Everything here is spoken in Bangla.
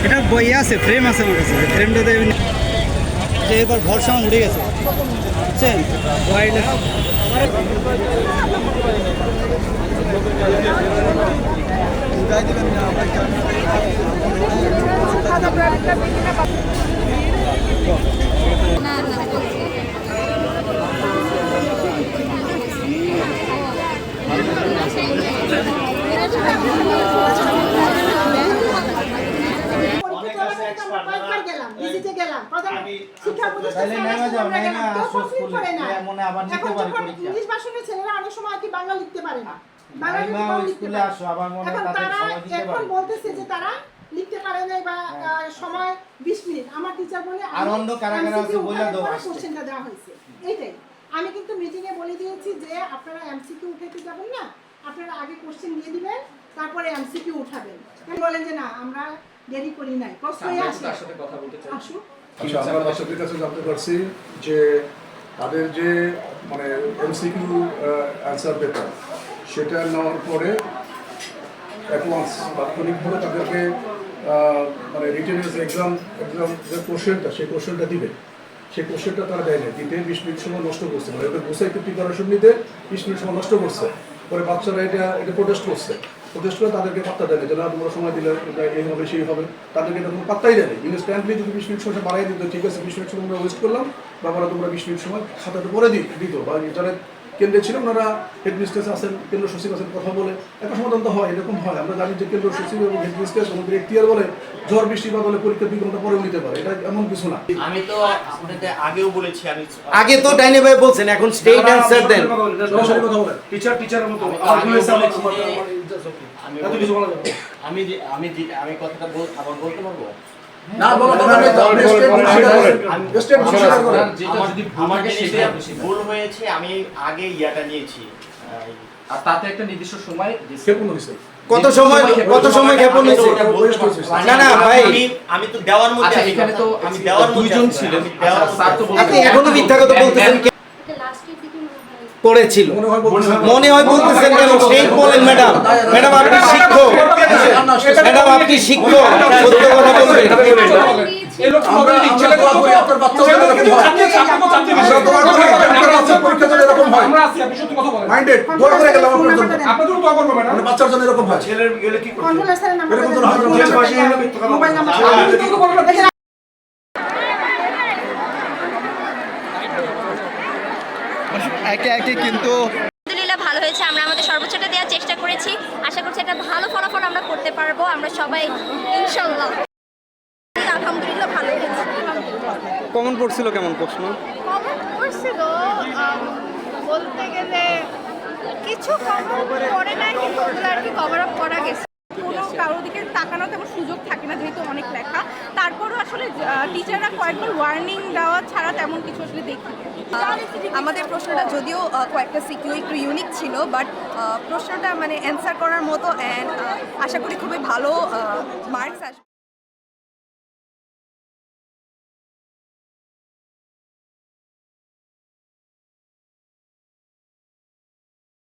এটা বই আছে, ফ্রেম আছে আমার কাছে, ফ্রেমটাতে এবার ভরসা উঠে গেছে, বুঝছেন? ছেলেরা অনেক সময় কি বাংলা লিখতে পারে না, এখন বলতেছে যে তারা লিখতে পারে না বা সময় 20 মিনিট। আমার টিচার বলে কোশ্চেনটা দেওয়া হয়েছে এইটাই। আমি কিন্তু মিটিং এ বলে দিয়েছি যে আপনারা এমসিকিউ উঠাতে যাবেন না, আপনারা আগে কোশ্চেন দিয়ে দিবেন, তারপরে এমসিকিউ উঠাবেন। বলেন যে না আমরা দেরি করি নাই, প্রশ্নই আসে। আসুক। আচ্ছা, আমরা দর্শকদের কাছে জানতে পারছি যে তাদের যে মানে এমসিকিউ অ্যান্সার পেপার সেটা নেওয়ার পরে অ্যাডভান্স তাৎক্ষণিকভাবে তাদেরকে মানে রিটেন এক্সাম যে কোশ্চেনটা, সেই কোশ্চেনটা দিবে। সেই কোশ্চেনটা তারা দেয় না, দিতে 20 মিনিট সময় নষ্ট করছে, মানে ওদের গোসাইতে প্রিপারেশন নিতে 20 মিনিট সময় নষ্ট করছে। পরে বাচ্চারা এটা প্রোটেস্ট করছে, প্রোটেস্ট করে তাদেরকে পাত্তা দেয় না যে না তোমরা সময় দিলে এই হবে সেই হবে, তাদেরকে এটা কোনো পাত্তাই দেয় না। ইনস্ট্যান্টলি যদি 20 মিনিট সময় বাড়াই দিত, ঠিক আছে 20 মিনিট সময় আমরা ওয়েস্ট করলাম, বা তোমরা 20 মিনিট সময় খাতাটা পরে দিত, বা যারা কেন্দ্রে ছিল ওনারা হেডমিস্ট্রেস আছেন, কেন্দ্র সচিব আছেন, কথা বলে একটা সমাধান তো হয়। এরকম হয়, আমরা জানি যে কেন্দ্র সচিব এবং হেডমিস্ট্রেস আমাদের এখতিয়ার বলে ঝড় বৃষ্টি বা বলে পরীক্ষা 2 ঘন্টা পরেও নিতে পারে, এটা এমন কিছু না। আমি তো আপনাদের আগেও বলেছি, আমি আগে তো ডাইনে ভাই বলছেন, এখন স্টেট অ্যানসার দেন। সরাসরি কথা বলেন, টিচারের মতো আমি কথাটা আবার বলতে পারবো না? ভুল হয়েছে, আমি আগে ইয়াটা নিয়েছি, আর তাতে একটা নির্দিষ্ট সময় কত সময় ক্ষেপণ হয়েছে? না না ভাই, আমি তো দেওয়ার মধ্যে, আচ্ছা এখানে তো আমি দেওয়ার দুইজন ছিলেন, স্যার তো আপনি এখনো মিথ্যা কথা বলতেছেন, করেছিল মনে হয় বলতেছেন কেন? সেই বলেন ম্যাডাম, ম্যাডাম আপনি শিক্ষক, ম্যাডাম আপনি শিক্ষক, সত্য কথা বলবেন। বাচ্চার জন্য এরকম হয়, ছেলের গেলে কি করতে একে একে কিন্তু আলহামদুলিল্লাহ ভালো হয়েছে। আমরা আমাদের সর্বোচ্চটা দেওয়ার চেষ্টা করেছি, আশা করছি একটা ভালো ফলাফল আমরা করতে পারবো আমরা সবাই ইনশাআল্লাহ। আলহামদুলিল্লাহ ভালো হয়েছে। কমন পড়ছিল, কেমন প্রশ্ন কমন পড়ছিল বলতে গেলে কিছু কমন পড়ে নাই, কিন্তু ওগুলো আর কি কভার আপ করা গেছে। কোনো কারোর দিকে তাকানো তেমন সুযোগ থাকে না, যেহেতু অনেক লেখা। তারপরও আসলে টিচাররা কয়েকবার ওয়ার্নিং দেওয়া ছাড়া তেমন কিছু আসলে দেখি। আমাদের প্রশ্নটা যদিও কয়েকটা সিকিউ একটু ইউনিক ছিল, বাট প্রশ্নটা মানে অ্যান্সার করার মতো, অ্যান্ড আশা করি খুবই ভালো মার্কস আসবে।